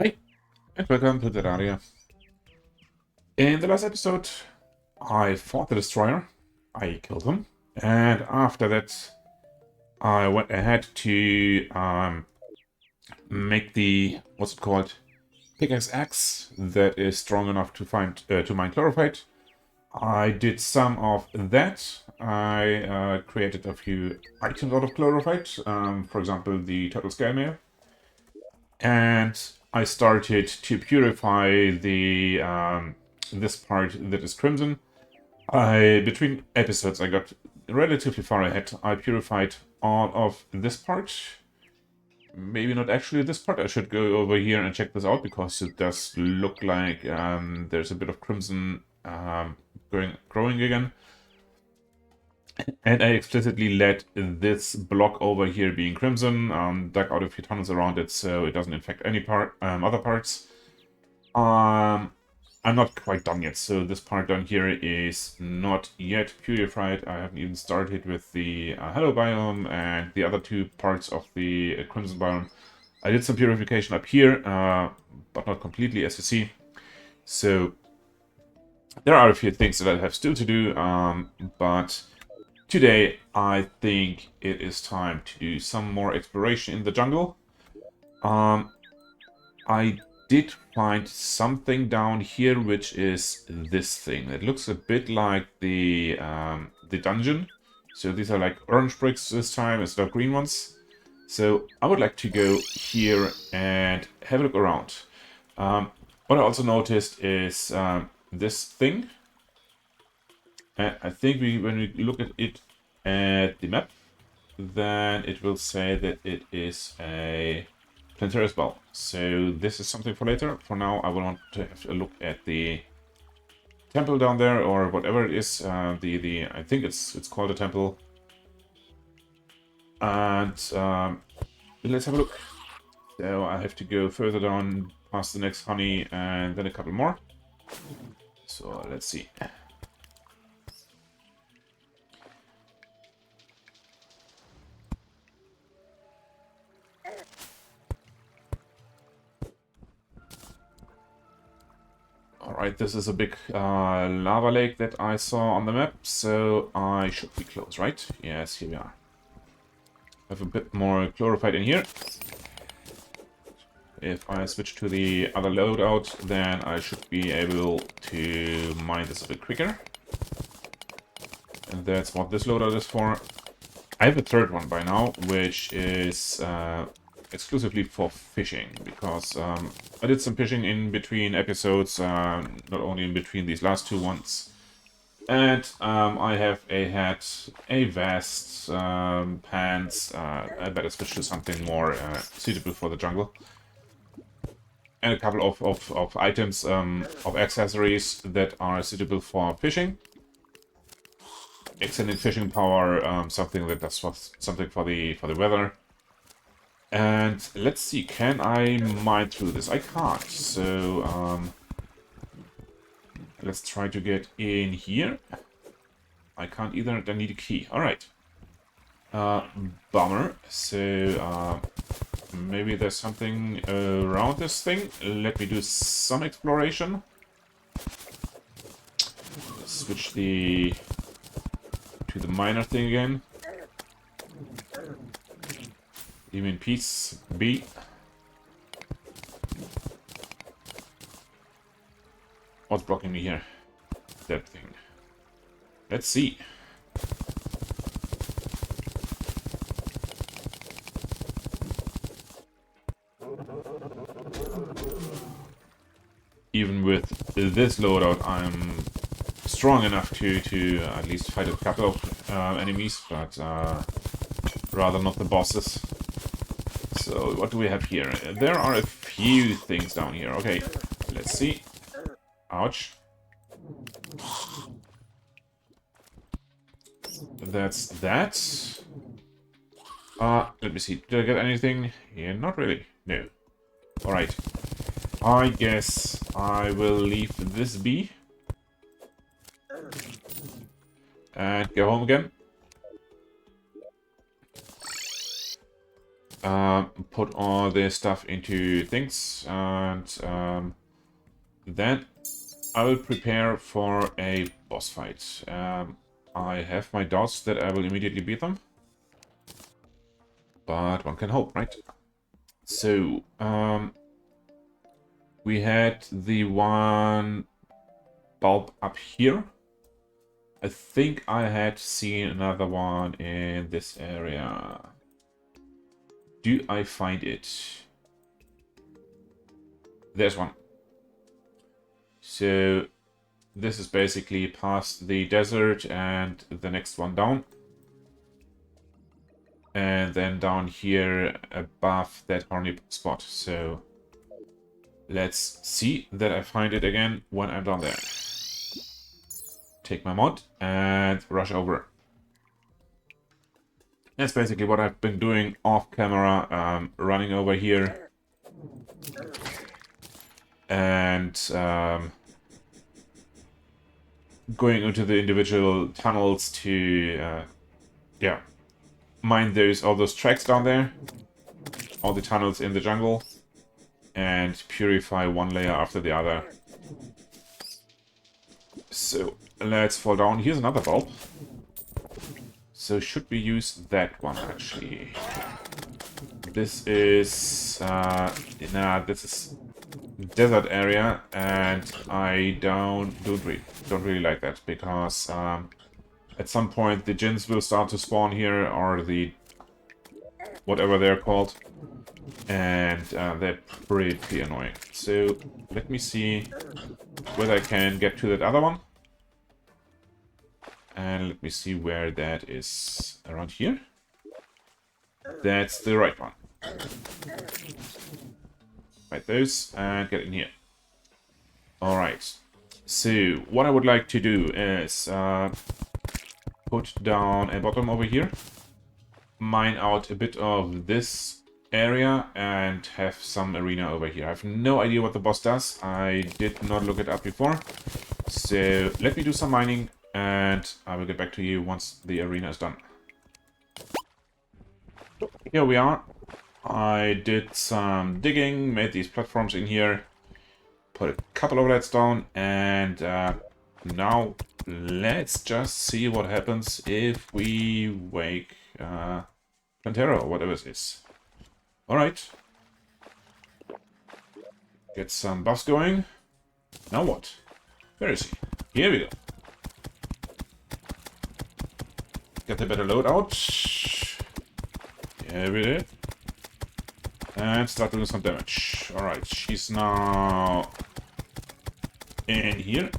Hi, and welcome to Terraria. In the last episode, I fought the destroyer. I killed him. And after that, I went ahead to make the, what's it called? Pickaxe axe that is strong enough to to mine chlorophyte. I did some of that. I created a few items out of chlorophyte. For example, the turtle scale mail. And I started to purify the this part that is crimson. Between episodes, I got relatively far ahead. I purified all of this part. Maybe not actually this part. I should go over here and check this out because it does look like there's a bit of crimson growing again. And I explicitly let this block over here being crimson, dug out a few tunnels around it so it doesn't infect any other parts. I'm not quite done yet, so this part down here is not yet purified. I haven't even started with the Hello biome and the other two parts of the Crimson biome. I did some purification up here, but not completely, as you see. So there are a few things that I have still to do, but today I think it is time to do some more exploration in the jungle. I did find something down here, which is this thing. It looks a bit like the dungeon. So these are like orange bricks this time instead of green ones. So I would like to go here and have a look around. What I also noticed is this thing. I think when we look at it at the map, then it will say that it is a Plantera as well. So this is something for later. For now, I will want to have a look at the temple down there, or whatever it is. I think it's called a temple. And let's have a look. So I have to go further down past the next honey, and then a couple more. So let's see. Alright, this is a big lava lake that I saw on the map, so I should be close, right? Yes, here we are. Have a bit more chlorophyte in here. If I switch to the other loadout, then I should be able to mine this a bit quicker. And that's what this loadout is for. I have a third one by now, which is exclusively for fishing, because I did some fishing in between episodes, not only in between these last two ones. And I have had a vest, pants. I better switch to something more suitable for the jungle. And a couple of items, of accessories that are suitable for fishing. Extended fishing power, something that does something for the weather. And let's see, can I mine through this? I can't, so let's try to get in here. I can't either, I need a key. Alright. Bummer. So, maybe there's something around this thing. Let me do some exploration. Switch to the miner thing again. Leave me in peace, B. What's blocking me here? That thing. Let's see. Even with this loadout, I'm strong enough to at least fight a couple of enemies, but rather not the bosses. So what do we have here? There are a few things down here. Okay, let's see. Ouch. That's that. Let me see. Did I get anything? Yeah, not really. No. Alright. I guess I will leave this be. And go home again. put all this stuff into things, and then I will prepare for a boss fight. I have my doubts that I will immediately beat them, but one can hope, right? So, we had the one bulb up here. I think I had seen another one in this area. Do I find it? There's one. So this is basically past the desert and the next one down. And then down here above that horny spot. So let's see that I find it again when I'm down there. Take my mod and rush over. That's basically what I've been doing off camera, running over here. And going into the individual tunnels to, yeah, mine all those tracks down there, all the tunnels in the jungle, and purify one layer after the other. So let's fall down. Here's another bulb. So should we use that one actually? This is this is desert area, and I don't really like that, because at some point the djinns will start to spawn here, or the whatever they're called, and they're pretty annoying. So let me see whether I can get to that other one, and let me see where that is. Around here. That's the right one. Fight those and get in here. Alright. So, what I would like to do is put down a bottom over here, mine out a bit of this area, and have some arena over here. I have no idea what the boss does. I did not look it up before. So, let me do some mining, and I will get back to you once the arena is done. Here we are. I did some digging, made these platforms in here, put a couple of lights down, and now let's just see what happens if we wake Plantera or whatever it is. Alright. Get some buffs going. Now what? Where is he? Here we go. Get a better loadout. Here we go. And start doing some damage. Alright, she's now in here.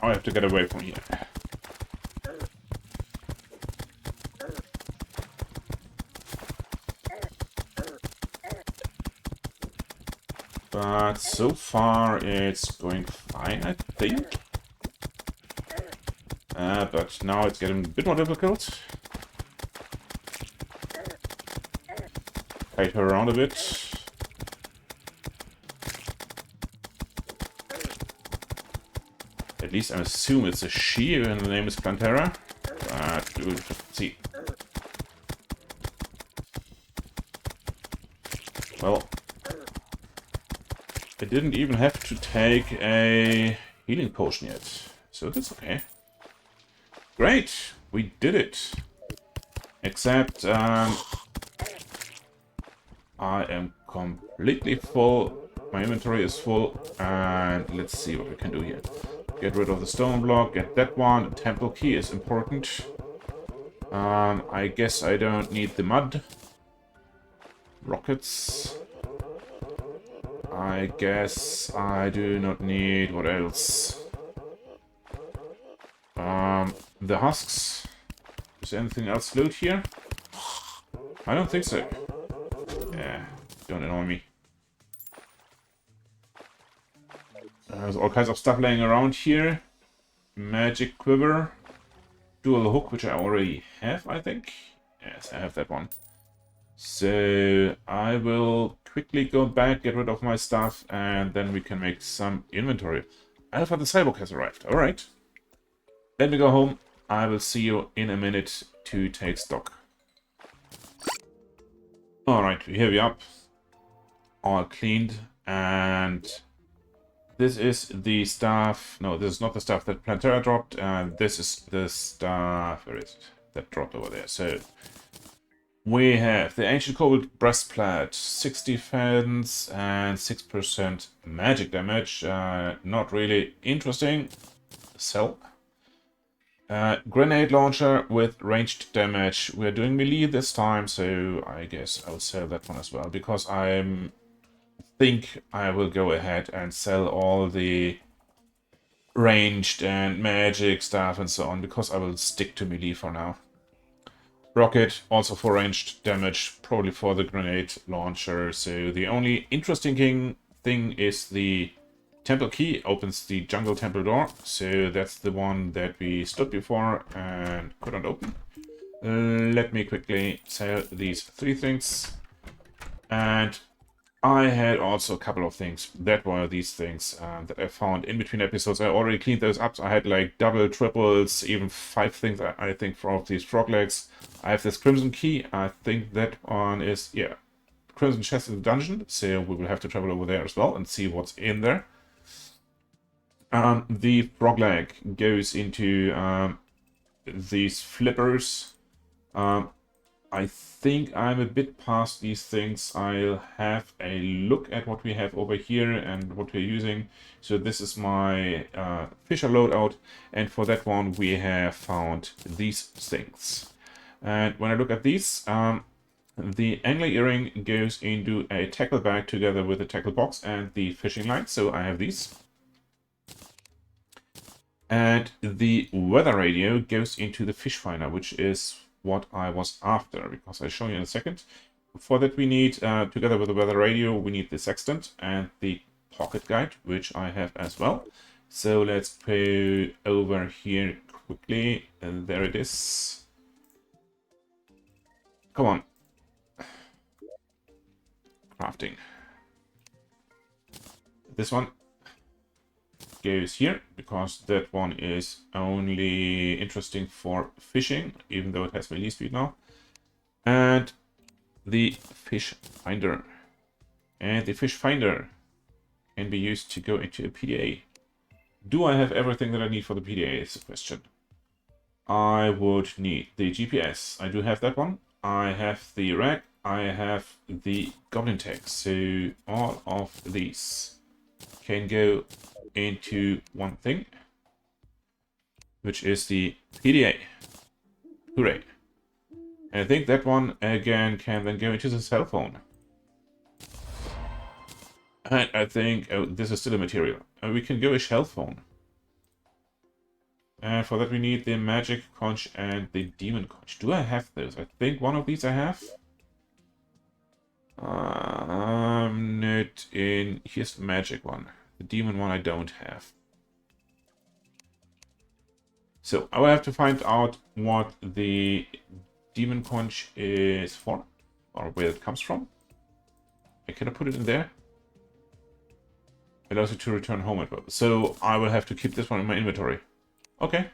I have to get away from here. But so far it's going fine, I think. But now it's getting a bit more difficult. Kite her around a bit. At least I assume it's a she, and the name is Plantera. But we will see. Well, I didn't even have to take a healing potion yet, so that's okay. Great, we did it. Except I am completely full. My inventory is full, and let's see what we can do here. Get rid of the stone block, get that one. Temple key is important. I guess I don't need the mud. Rockets. I guess I do not need... what else? The husks. Is there anything else loot here? I don't think so. Yeah, don't annoy me. There's all kinds of stuff laying around here. Magic quiver. Dual hook, which I already have, I think. Yes, I have that one. So I will quickly go back, get rid of my stuff, and then we can make some inventory. Alpha the Cyborg has arrived. Alright. let me go home. I will see you in a minute to take stock. Alright, here we are. All cleaned. And this is the stuff. No, this is not the stuff that Plantera dropped. This is the stuff. Where is it? That dropped over there. So we have the Ancient Cobalt Breastplate, 6 defense and 6% magic damage. Not really interesting. Sell. Grenade launcher with ranged damage. We're doing melee this time, so I guess I'll sell that one as well, because I think I will go ahead and sell all the ranged and magic stuff and so on, because I will stick to melee for now. Rocket, also for ranged damage, probably for the grenade launcher. So the only interesting thing is the temple key opens the jungle temple door. So that's the one that we stood before and couldn't open. Let me quickly sell these 3 things. And I had also a couple of things that were these things that I found in between episodes. I already cleaned those up. So I had like double, triples, even 5 things, I think, for these frog legs. I have this crimson key. I think that one is, yeah, crimson chest in the dungeon. So we will have to travel over there as well and see what's in there. The frog leg goes into these flippers. I think I'm a bit past these things. I'll have a look at what we have over here and what we're using. So this is my Fisher loadout, and for that one we have found these things. And when I look at these, the angler earring goes into a tackle bag together with a tackle box and the fishing line. So I have these. And the weather radio goes into the fish finder, which is what I was after, because I'll show you in a second. For that we need, together with the weather radio, we need the sextant and the pocket guide, which I have as well. So let's go over here quickly, and there it is. Come on. Crafting. This one goes here, because that one is only interesting for fishing, even though it has release speed now. And the fish finder. And the fish finder can be used to go into a PDA. Do I have everything that I need for the PDA is the question. I would need the GPS. I do have that one. I have the rack. I have the goblin tag. So all of these can go into one thing, which is the PDA. Hooray. And I think that one again can then go into the cell phone. And I think, oh, this is still a material. We can go a shell phone. And for that we need the magic conch and the demon conch. Do I have those? I think one of these I have. Not in... Here's the magic one. The demon one I don't have. So I will have to find out what the demon conch is for, or where it comes from. Can I put it in there? It allows you to return home at will. So I will have to keep this one in my inventory. Okay.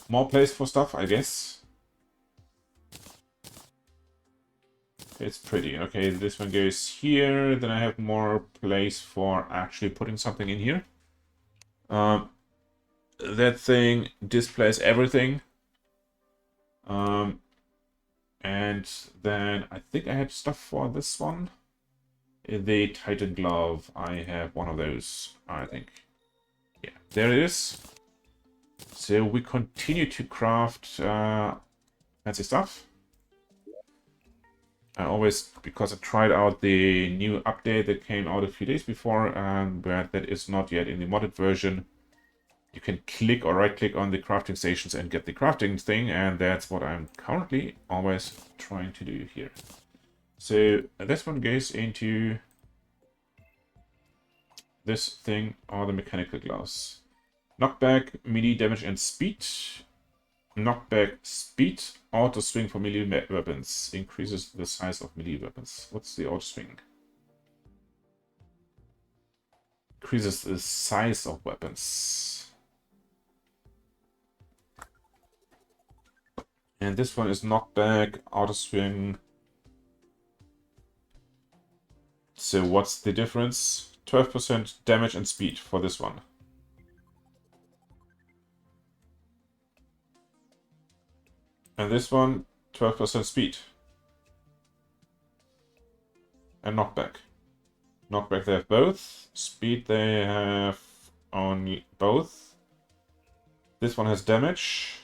More place for stuff, I guess. It's pretty. Okay, this one goes here. Then I have more place for actually putting something in here. That thing displays everything. And then I think I had stuff for this one. The Titan glove. I have one of those, I think. Yeah, there it is. So we continue to craft fancy stuff. I always, because I tried out the new update that came out a few days before, but that is not yet in the modded version. You can click or right click on the crafting stations and get the crafting thing, and that's what I'm currently always trying to do here. So this one goes into this thing, or the mechanical gloves. Knockback, melee damage and speed. Knockback speed, auto swing for melee weapons. Increases the size of melee weapons. What's the auto swing? Increases the size of weapons. And this one is knockback, auto swing. So what's the difference? 12% damage and speed for this one. And this one, 12% speed. And knockback. Knockback they have both. Speed they have only both. This one has damage,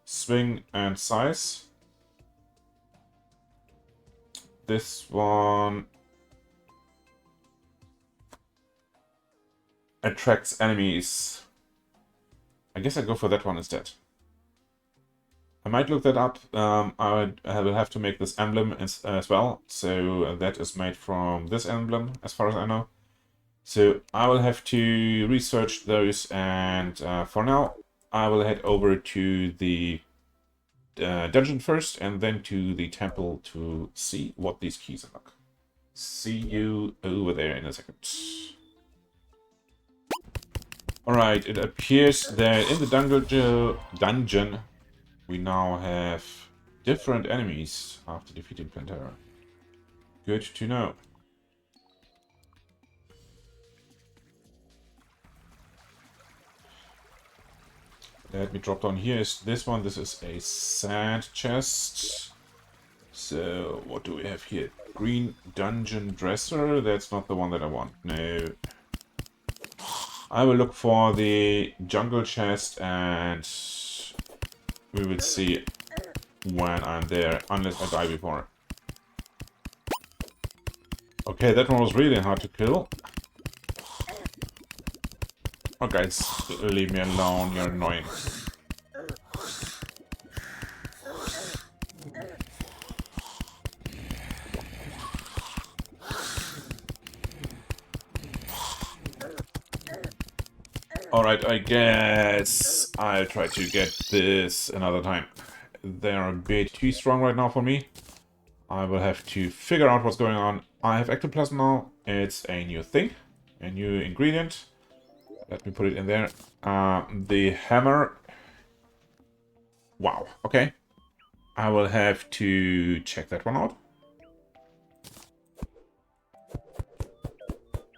swing and size. This one attracts enemies. I guess I go for that one instead. I might look that up. I will have to make this emblem as well. So that is made from this emblem, as far as I know. So I will have to research those, and for now, I will head over to the dungeon first, and then to the temple to see what these keys unlock. See you over there in a second. Alright, it appears that in the dungeon we now have different enemies after defeating Plantera. Good to know. Let me drop down here. Is this one? This is a sand chest. So what do we have here? Green dungeon dresser. That's not the one that I want. No. I will look for the jungle chest, and we will see when I'm there, unless I die before. Okay, that one was really hard to kill. Oh guys, leave me alone, you're annoying. Alright, I guess I'll try to get this another time. They're a bit too strong right now for me. I will have to figure out what's going on. I have ectoplasm now. It's a new thing, a new ingredient. Let me put it in there. The hammer. Wow, okay. I will have to check that one out.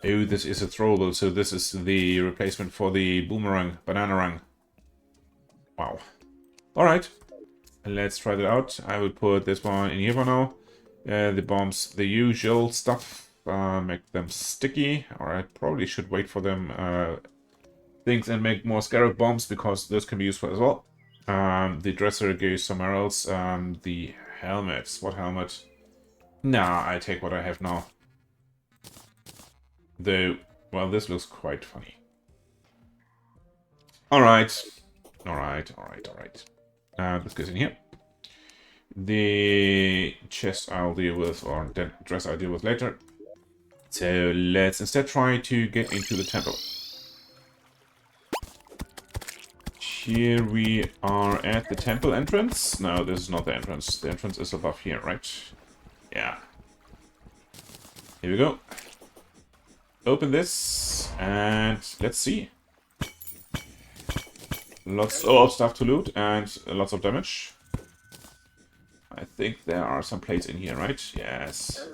Oh, this is a throwable, so this is the replacement for the boomerang, bananarang. Wow. Alright, let's try that out. I will put this one in here for now. The bombs, the usual stuff, make them sticky. Or I probably should wait for them things and make more scarab bombs, because those can be useful as well. The dresser goes somewhere else. The helmets, what helmet? Nah, I take what I have now. Though, well, this looks quite funny. Alright. Alright. This goes in here. The chest I'll deal with, or the dress I'll deal with later. So let's instead try to get into the temple. Here we are at the temple entrance. No, this is not the entrance. The entrance is above here, right? Yeah. Here we go. Open this, and let's see. Lots of stuff to loot, and lots of damage. I think there are some plates in here, right? Yes.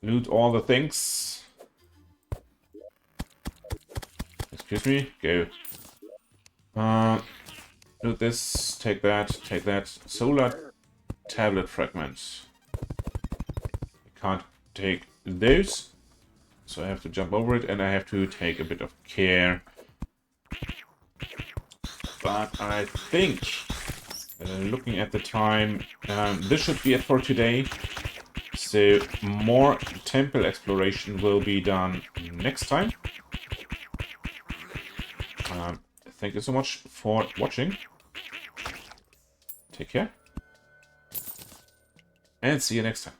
Loot all the things. Excuse me, go. Loot this, take that. Solar tablet fragments. I can't take those, so I have to jump over it, and I have to take a bit of care. But I think, looking at the time, this should be it for today. So more temple exploration will be done next time. Thank you so much for watching. Take care. And see you next time.